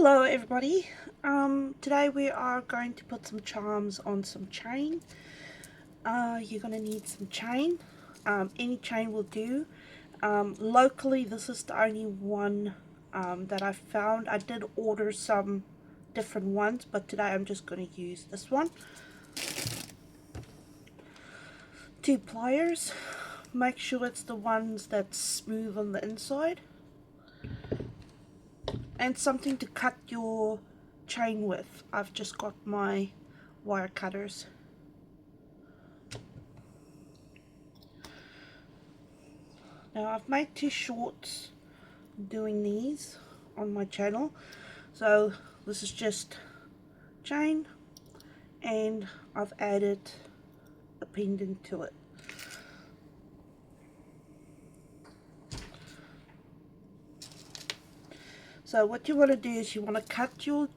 Hello everybody. Today we are going to put some charms on some chain. You're going to need some chain. Any chain will do. Locally this is the only one that I found. I did order some different ones, but today I'm just going to use this one. 2 pliers. Make sure it's the ones that's smooth on the inside. And something to cut your chain with. I've just got my wire cutters. Now I've made 2 shorts doing these on my channel, so this is just chain and I've added a pendant to it. So what you want to do is you want to cut your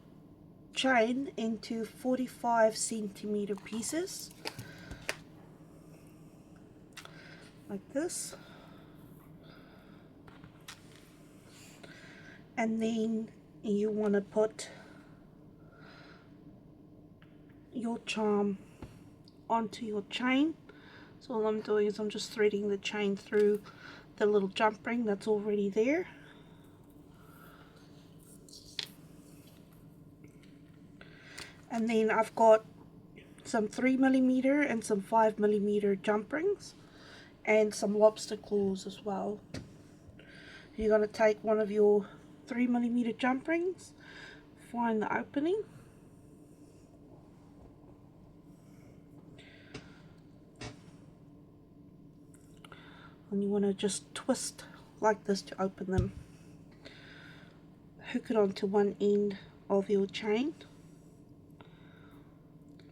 chain into 45 centimeter pieces like this, and then you want to put your charm onto your chain. So all I'm doing is I'm just threading the chain through the little jump ring that's already there. And then I've got some 3mm and some 5mm jump rings and some lobster claws as well. You're going to take one of your 3mm jump rings, find the opening, and you want to just twist like this to open them. Hook it onto one end of your chain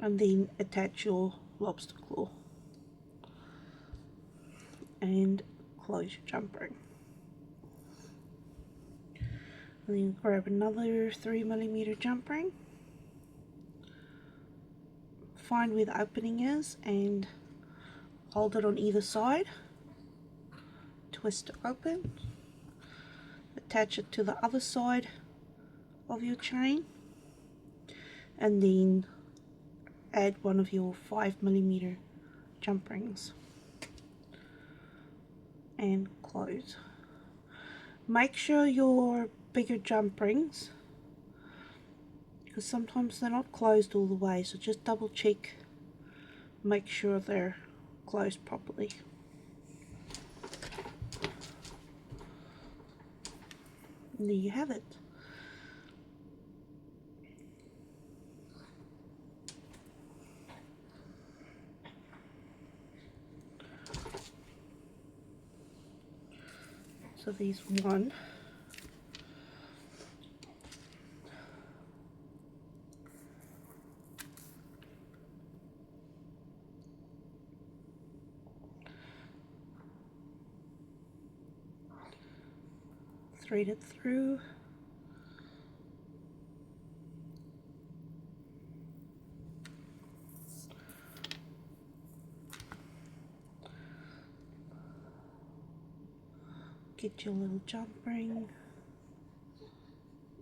and then attach your lobster claw and close your jump ring. And then grab another 3mm jump ring, find where the opening is and hold it on either side, twist it open, attach it to the other side of your chain, and then add one of your 5mm jump rings and close. Make sure your bigger jump rings, because sometimes they're not closed all the way, so just double check, make sure they're closed properly. And there you have it. So there's one. Thread it through. Get your little jump ring.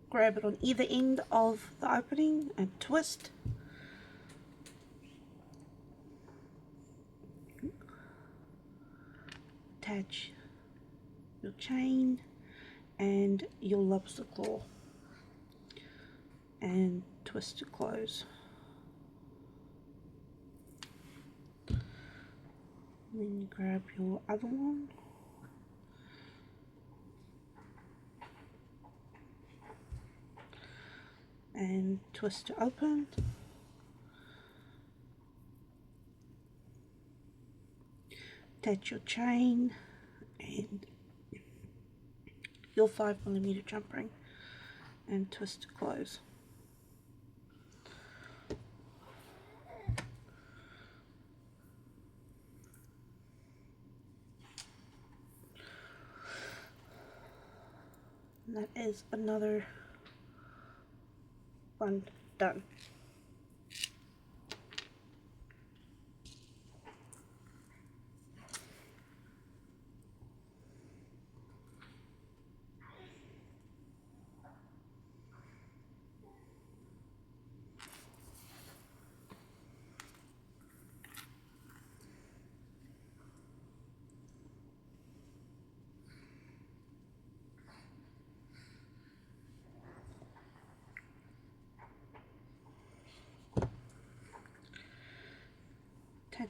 Grab it on either end of the opening and twist. Attach your chain and your lobster claw and twist to close. And then you grab your other one and twist to open. Attach your chain and your 5mm jump ring and twist to close. And that is another one done.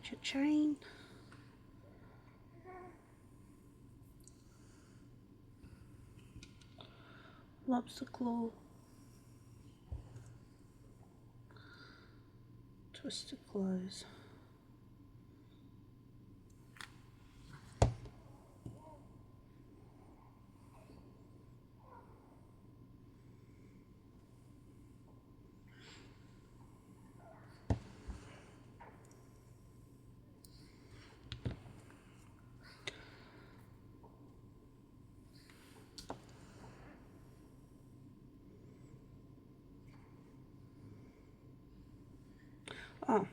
attach your chain. Lobster claw. Twist it close. Oh,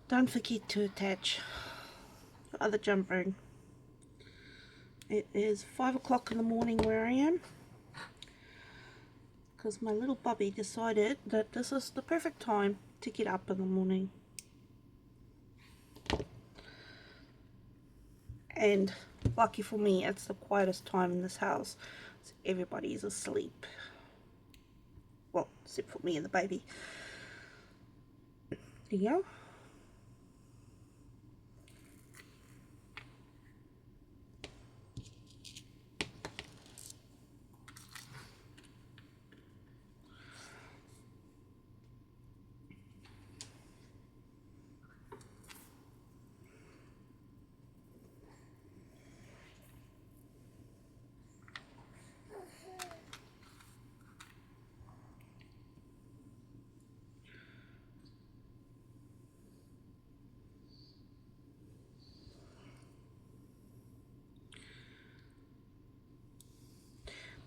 don't forget to attach the other jump ring. It is 5 o'clock in the morning where I am, because my little bubby decided that this is the perfect time to get up in the morning. And lucky for me, it's the quietest time in this house, so everybody is asleep. Well, except for me and the baby. There you go.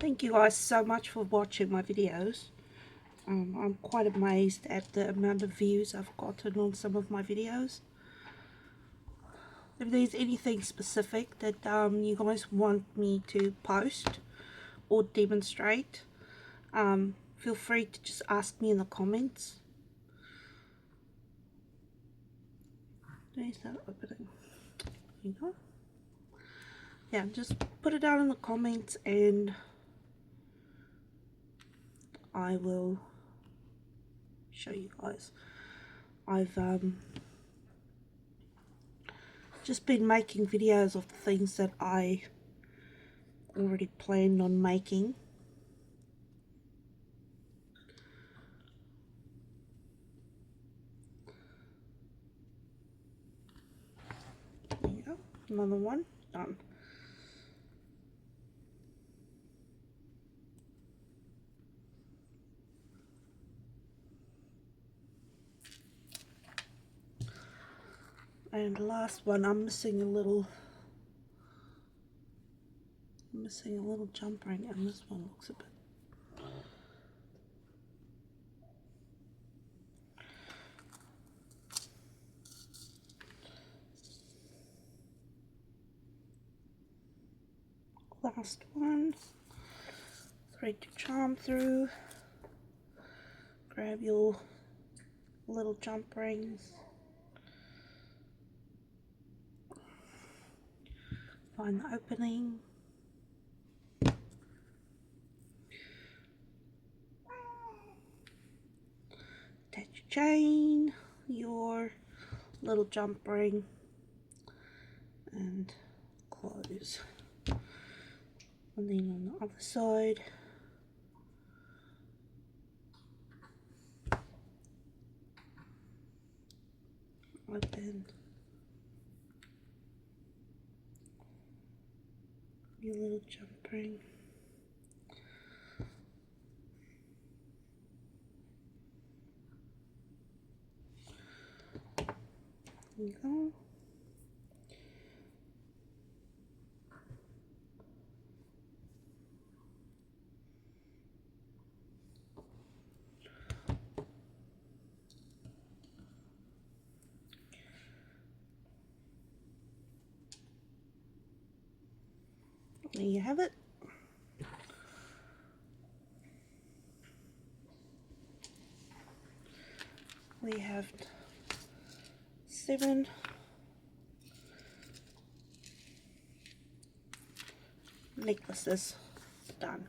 Thank you guys so much for watching my videos. I'm quite amazed at the amount of views I've gotten on some of my videos. If there's anything specific that you guys want me to post or demonstrate, feel free to just ask me in the comments. There's that opening. There you go. Yeah, just put it down in the comments and I will show you guys. I've just been making videos of the things that I already planned on making. There you go, another one done. And last one, I'm missing a little jump ring, and this one looks a bit. Last one, thread your charm through, grab your little jump rings, find the opening, attach your chain, your little jump ring, and close. And then on the other side, open your little jump ring. There you go. There you have it. We have 7 necklaces done.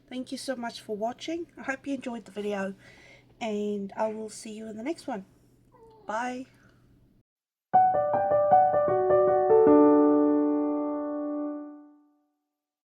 Thank you so much for watching. I hope you enjoyed the video, and I will see you in the next one. Bye.